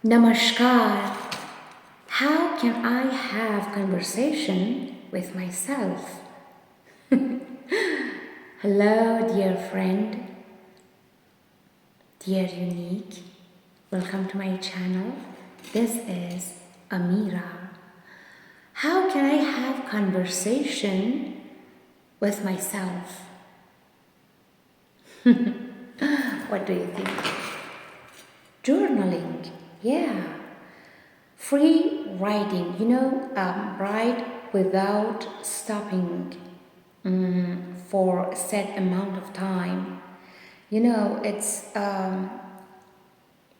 Namaskar. How can I have conversation with myself? Hello, dear friend, dear unique. Welcome to my channel. This is Amira. How can I have conversation with myself? What do you think? Journaling, yeah. Free writing, write without stopping for a set amount of time. It's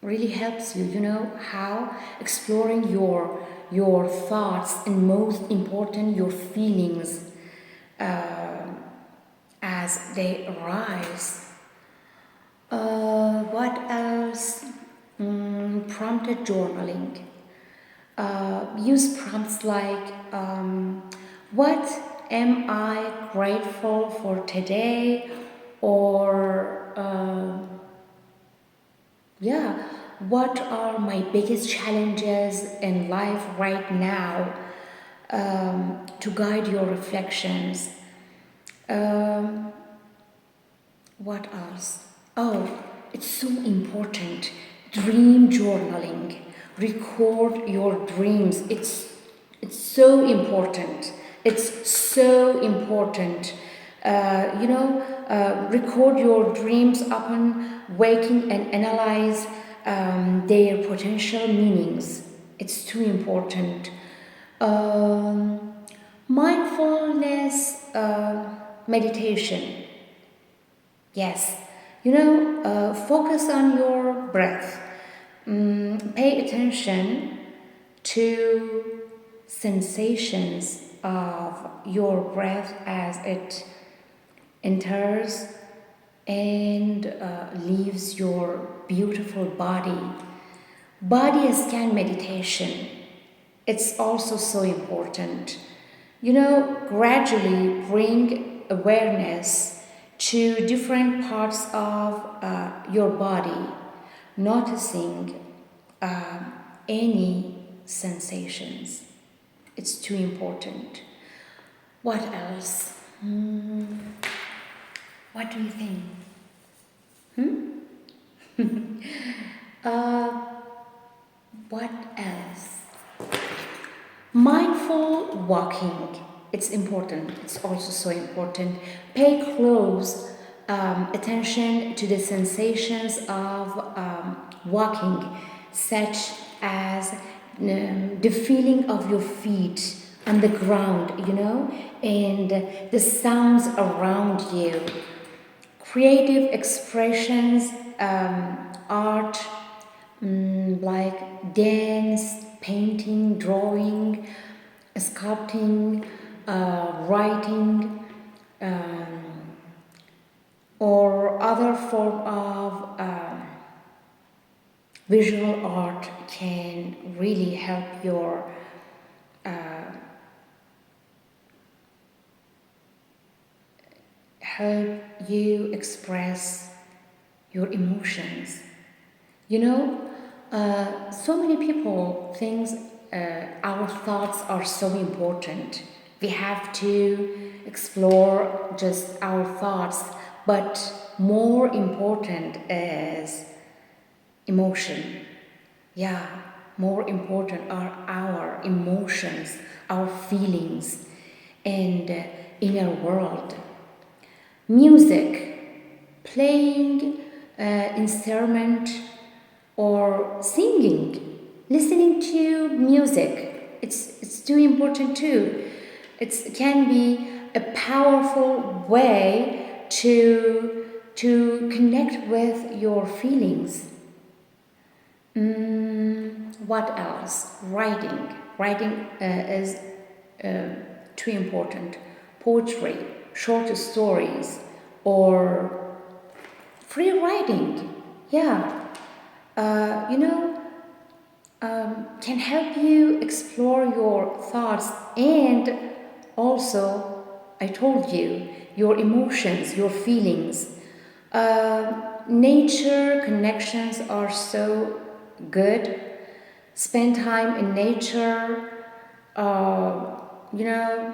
really helps you. How exploring your thoughts and most important your feelings as they arise. What else? Prompted journaling. Use prompts like, what am I grateful for today? Or, what are my biggest challenges in life right now, to guide your reflections. Um, what else? Oh, it's so important. Dream journaling. Record your dreams. It's so important. It's so important. Record your dreams upon waking and analyze their potential meanings. It's too important. Um, Mindfulness meditation. Yes, focus on your breath. Pay attention to sensations of your breath as it enters and leaves your beautiful body. Body scan meditation. It's also so important. Gradually bring awareness to different parts of your body, noticing any sensations. It's too important. What else? What do you think? What else? Mindful walking. It's important. It's also so important. Pay close attention to the sensations of walking, such as the feeling of your feet on the ground, and the sounds around you. Creative expressions, art, like dance, painting, drawing, sculpting, writing, or other form of visual art can really help you express your emotions. So many people think our thoughts are so important. We have to explore just our thoughts, but more important is emotion. Yeah, more important are our emotions, our feelings, and inner world. Music, playing instrument, or singing, listening to music. It's too important too. It can be a powerful way to connect with your feelings. What else? Writing. Writing is too important. Poetry, short stories, or free writing. Yeah. Can help you explore your thoughts and also, I told you, your emotions, your feelings. Nature connections are so good. spend time in nature, uh, you know,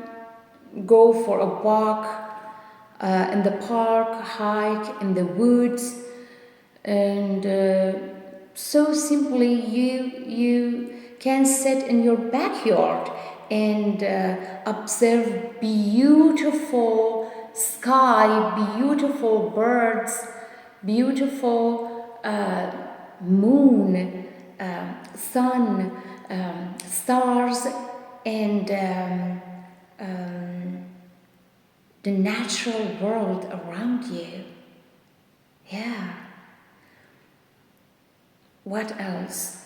go for a walk in the park, hike in the woods, and so simply you can sit in your backyard and observe beautiful sky, beautiful birds, beautiful moon, sun, stars, and the natural world around you. Yeah. What else?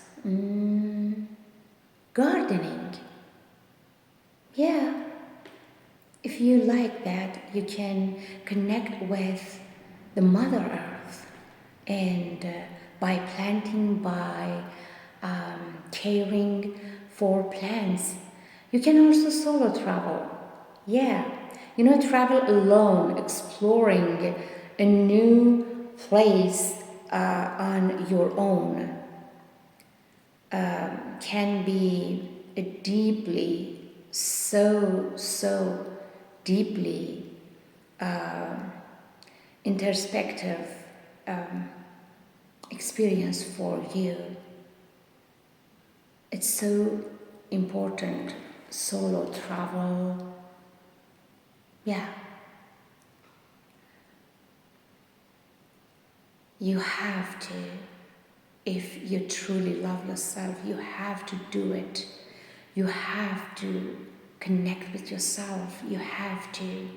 Gardening. Yeah. If you like that, you can connect with the Mother Earth, and by planting, by caring for plants. You can also solo travel. Yeah, travel alone, exploring a new place on your own can be a deeply, so deeply introspective experience for you. It's so important, solo travel. Yeah, you have to. If you truly love yourself, you have to do it. You have to connect with yourself. You have to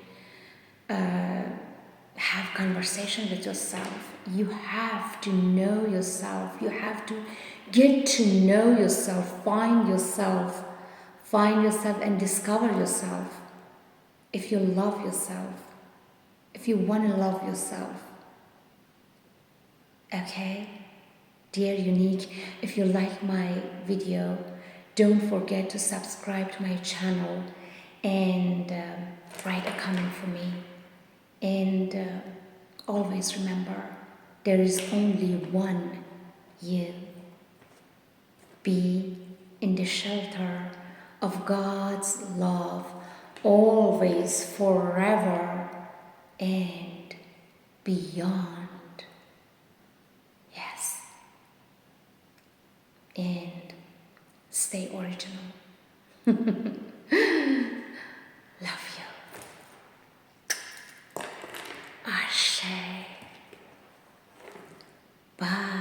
have conversation with yourself. You have to know yourself. You have to get to know yourself, find yourself, and discover yourself. If you love yourself, if you want to love yourself, okay? Dear Unique, if you like my video, don't forget to subscribe to my channel and write a comment for me. And always remember, there is only one you. Be in the shelter of God's love, always, forever, and beyond. Yes. And stay original. Love you. Ashe. Bye.